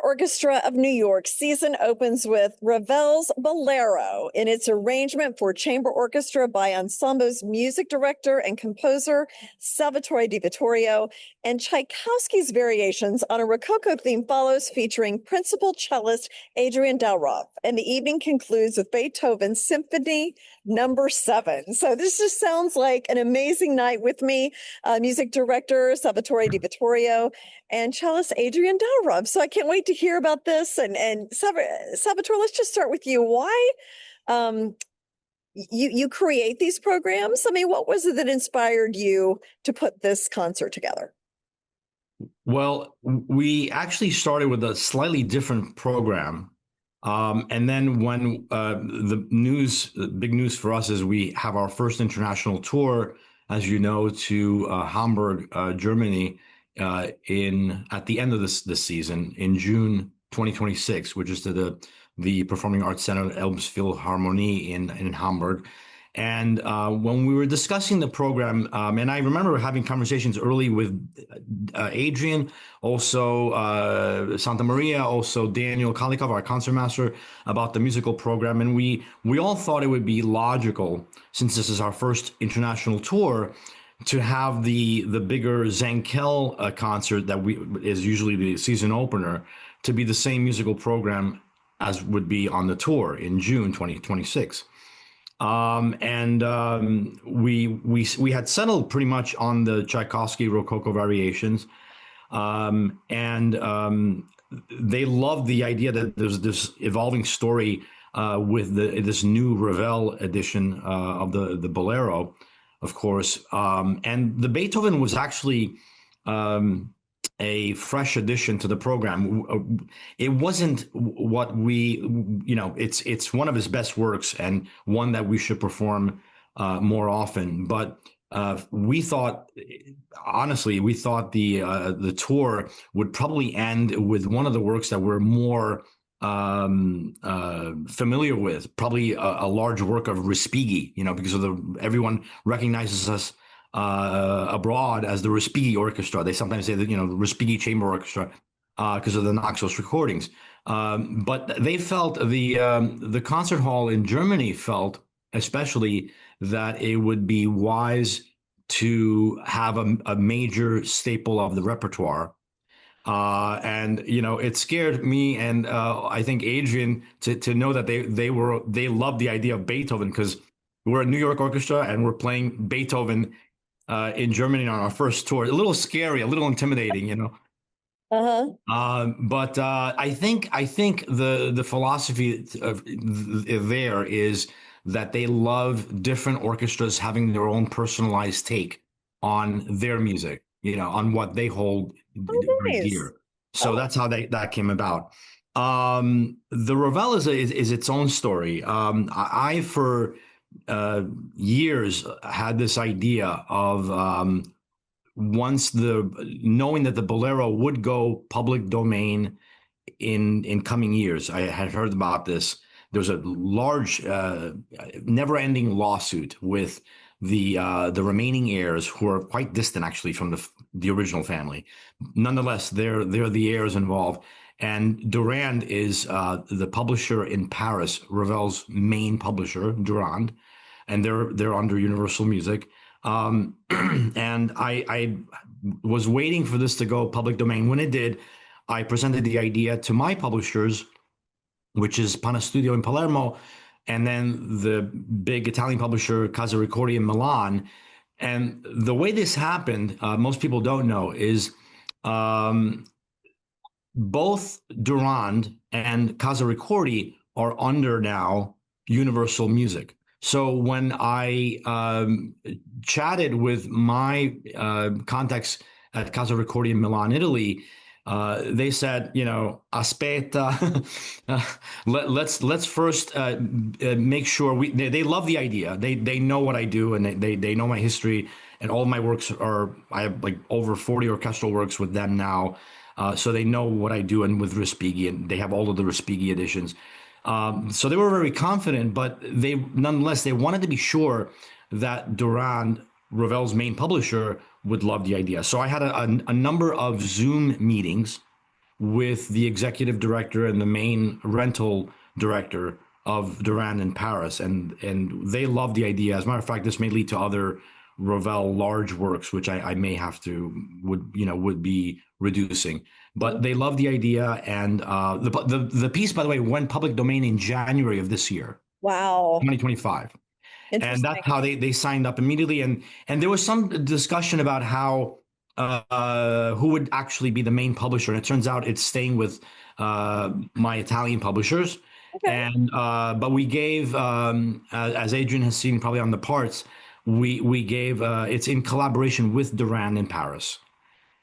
Orchestra of New York season opens with Ravel's Bolero in its arrangement for chamber orchestra by Ensemble's music director and composer Salvatore Di Vittorio, and Tchaikovsky's Variations on a Rococo theme follows, featuring principal cellist Adrian Daurov. And the evening concludes with Beethoven's Symphony No. 7. So this just sounds like an amazing night with me, music director Salvatore Di Vittorio and cellist Adrian Daurov. So I can't wait to hear about this. And Salvatore, let's just start with you. Why you create these programs? I mean, what was it that inspired you to put this concert together? Well, we actually started with a slightly different program. And then when the big news for us is we have our first international tour, as you know, to Hamburg, Germany, at the end of this season in June 2026, which is to the Performing Arts Center Elbphilharmonie in Hamburg. And when we were discussing the program, and I remember having conversations early with Adrian, also Santa Maria, also Daniel Kalikov, our concertmaster, about the musical program. And we all thought it would be logical, since this is our first international tour, to have the bigger Zankel concert that is usually the season opener to be the same musical program as would be on the tour in June 2026. We had settled pretty much on the Tchaikovsky Rococo Variations, they loved the idea that there's this evolving story with this new Ravel edition of the Bolero, of course, and the Beethoven was actually a fresh addition to the program. It wasn't what it's one of his best works and one that we should perform more often. But we thought the tour would probably end with one of the works that we're more familiar with, probably a large work of Respighi, because everyone recognizes us abroad as the Respighi Orchestra. They sometimes say that, the Respighi Chamber Orchestra because of the Naxos recordings. But they felt, the concert hall in Germany felt especially that it would be wise to have a major staple of the repertoire. It scared me and I think Adrian to know that they loved the idea of Beethoven, because we're a New York orchestra and we're playing Beethoven in Germany on our first tour. A little scary, a little intimidating, But I think the philosophy there is that they love different orchestras having their own personalized take on their music, on what they hold very dear. So that's how that came about. The Ravel is its own story. I for years had this idea of knowing that the Bolero would go public domain in coming years. I had heard about this. There was a large, never-ending lawsuit with the remaining heirs, who are quite distant actually from the original family. Nonetheless, they're the heirs involved. And Durand is the publisher in Paris, Ravel's main publisher, Durand, and they're under Universal Music. And I was waiting for this to go public domain. When it did, I presented the idea to my publishers, which is Pana Studio in Palermo, and then the big Italian publisher Casa Ricordi in Milan. And the way this happened, most people don't know, is both Durand and Casa Ricordi are under now Universal Music. So when I chatted with my contacts at Casa Ricordi in Milan, Italy, they said, aspetta, let's first make sure they love the idea. They know what I do, and they know my history, and all my works I have like over 40 orchestral works with them now. So they know what I do, and with Respighi, and they have all of the Respighi editions. So they were very confident, but nonetheless, they wanted to be sure that Durand, Ravel's main publisher, would love the idea. So I had a number of Zoom meetings with the executive director and the main rental director of Durand in Paris, and they love the idea. As a matter of fact, this may lead to other Ravel large works, which I may have to would be reducing. But they love the idea, and the piece, by the way, went public domain in January of this year, Wow. 2025. And Interesting. that's how they signed up immediately. And there was some discussion about how who would actually be the main publisher. And it turns out it's staying with my Italian publishers. Okay. And but we gave, as Adrian has seen probably on the parts, we gave it's in collaboration with Durand in Paris.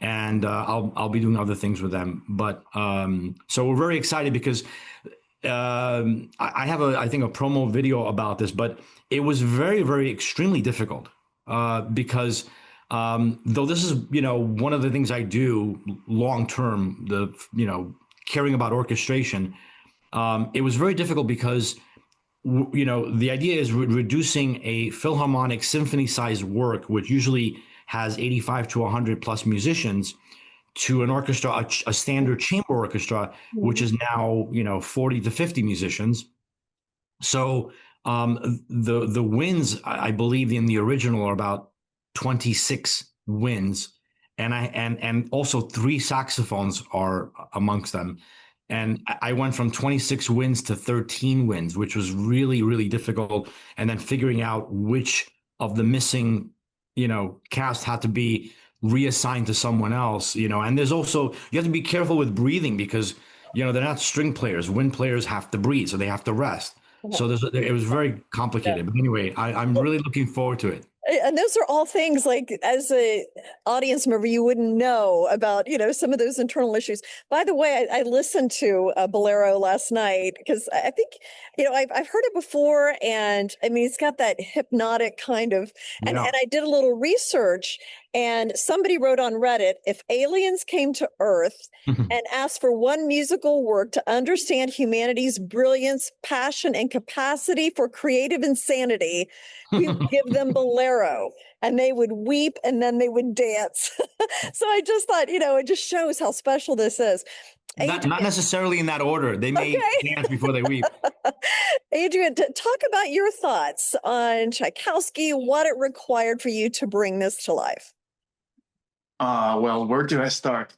And I'll be doing other things with them. But so we're very excited because I have I think a promo video about this, but it was very, very extremely difficult because though this is, one of the things I do long term, caring about orchestration, it was very difficult because, the idea is reducing a philharmonic symphony sized work, which usually has 85 to 100 plus musicians, to an orchestra, a standard chamber orchestra, which is now 40 to 50 musicians. So the winds, I believe, in the original are about 26 winds, and also 3 saxophones are amongst them. And I went from 26 wins to 13 wins, which was really, really difficult. And then figuring out which of the missing, cast had to be reassigned to someone else, and there's also, you have to be careful with breathing because, they're not string players. Wind players have to breathe, so they have to rest. So it was very complicated. But anyway, I'm really looking forward to it. And those are all things like as a audience member, you wouldn't know about, some of those internal issues. By the way, I listened to Bolero last night because I think, I've heard it before. And I mean, it's got that hypnotic kind of, and I did a little research and somebody wrote on Reddit, if aliens came to Earth and asked for one musical work to understand humanity's brilliance, passion, and capacity for creative insanity, we would give them Bolero, and they would weep and then they would dance. So I just thought, it just shows how special this is. Not necessarily in that order. They may dance before they weep. Adrian, talk about your thoughts on Tchaikovsky, what it required for you to bring this to life. Well, where do I start?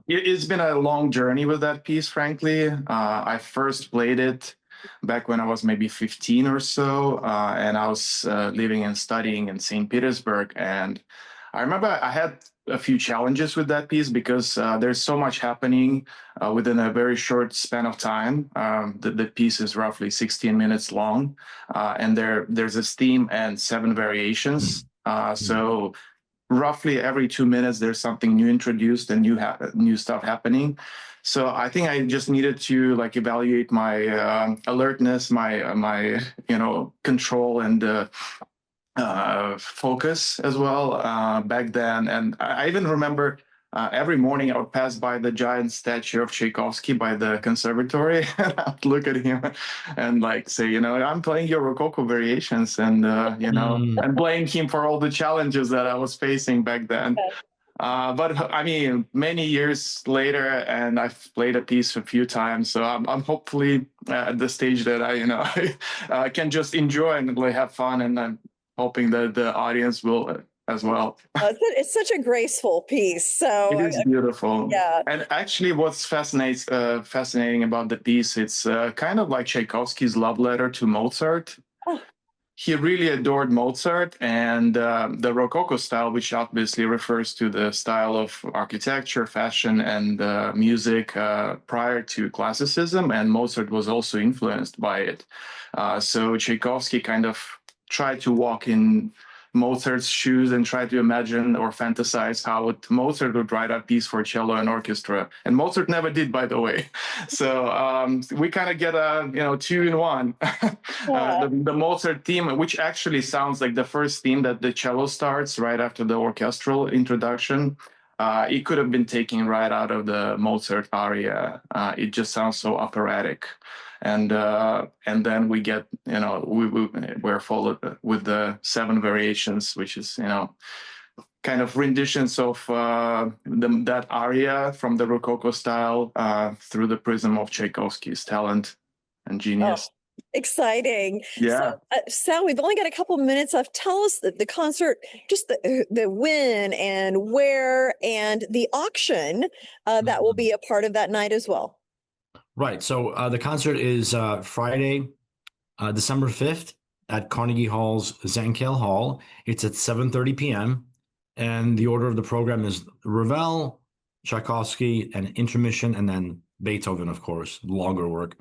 It's been a long journey with that piece, frankly. I first played it back when I was maybe 15 or so, and I was living and studying in St. Petersburg. And I remember I had a few challenges with that piece because there's so much happening within a very short span of time. The piece is roughly 16 minutes long, and there's a theme and 7 variations. So roughly every 2 minutes, there's something new introduced and new stuff happening. So I think I just needed to evaluate my alertness, my control and focus as well back then. And I even remember every morning I would pass by the giant statue of Tchaikovsky by the conservatory, and I would look at him and say, I'm playing your Rococo Variations, and and blame him for all the challenges that I was facing back then. But I mean, many years later, and I've played a piece a few times, so I'm hopefully at the stage that I can just enjoy and have fun, and I'm hoping that the audience will as well. It's such a graceful piece. So it is beautiful. Yeah. And actually, what's fascinating about the piece, it's kind of like Tchaikovsky's love letter to Mozart. Oh. He really adored Mozart, and the Rococo style, which obviously refers to the style of architecture, fashion, and music prior to classicism. And Mozart was also influenced by it. So Tchaikovsky kind of tried to walk in Mozart's shoes and try to imagine or fantasize how Mozart would write a piece for cello and orchestra. And Mozart never did, by the way. So we kind of get a 2-in-1. The Mozart theme, which actually sounds like the first theme that the cello starts right after the orchestral introduction. It could have been taken right out of the Mozart aria. It just sounds so operatic. And then we get, we're followed with the 7 variations, which is, kind kind of renditions of that aria from the Rococo style through the prism of Tchaikovsky's talent and genius. Exciting. Yeah. So, Sal, we've only got a couple minutes left. Tell us the concert, just the when and where, and the auction that will be a part of that night as well. Right. So the concert is Friday, December 5th at Carnegie Hall's Zankel Hall. It's at 7:30 p.m. And the order of the program is Ravel, Tchaikovsky, and intermission, and then Beethoven, of course, longer work.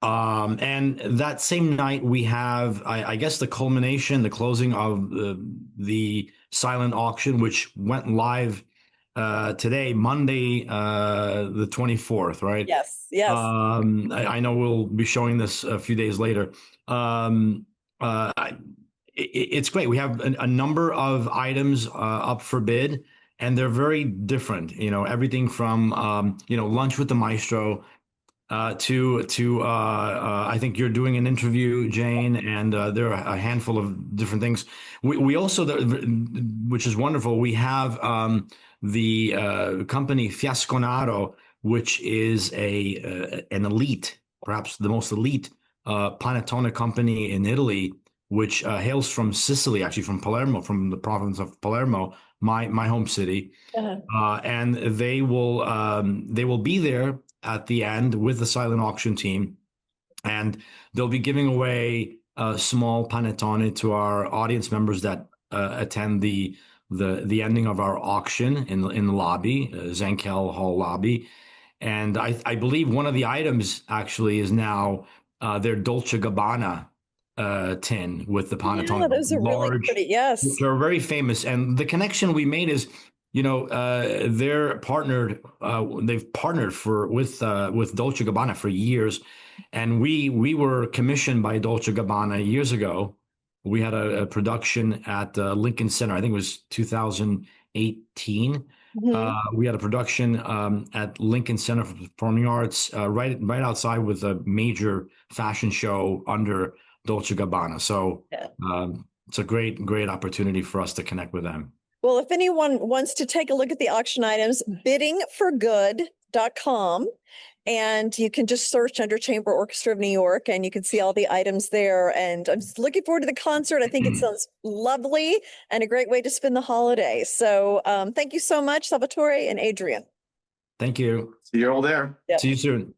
And that same night we have, I guess, the culmination, the closing of the silent auction, which went live today, Monday, the 24th, right? Yes, yes. I know we'll be showing this a few days later. It's great. We have a number of items up for bid, and they're very different. You know, everything from lunch with the maestro to I think you're doing an interview, Jane, and there are a handful of different things. We also, which is wonderful, we have the company Fiasconaro, which is an elite, perhaps the most elite panettone company in Italy, which hails from Sicily, actually from Palermo, from the province of Palermo, my home city. And they will be there at the end with the silent auction team, and they'll be giving away a small panettone to our audience members that attend the ending of our auction in the lobby, Zankel Hall lobby. And I believe one of the items actually is now their Dolce Gabbana tin with the panettone. Yeah, those are large, really pretty. Yes, which are very famous. And the connection we made is, they're partnered. They've partnered with Dolce Gabbana for years, and we were commissioned by Dolce Gabbana years ago. We had a production at Lincoln Center. I think it was 2018. We had a production at Lincoln Center for Performing Arts, right outside with a major fashion show under Dolce Gabbana. So it's a great opportunity for us to connect with them. Well, if anyone wants to take a look at the auction items, biddingforgood.com, and you can just search under Chamber Orchestra of New York, and you can see all the items there. And I'm just looking forward to the concert. I think it sounds lovely and a great way to spend the holiday. So thank you so much, Salvatore and Adrian. Thank you. See you all there. See you soon.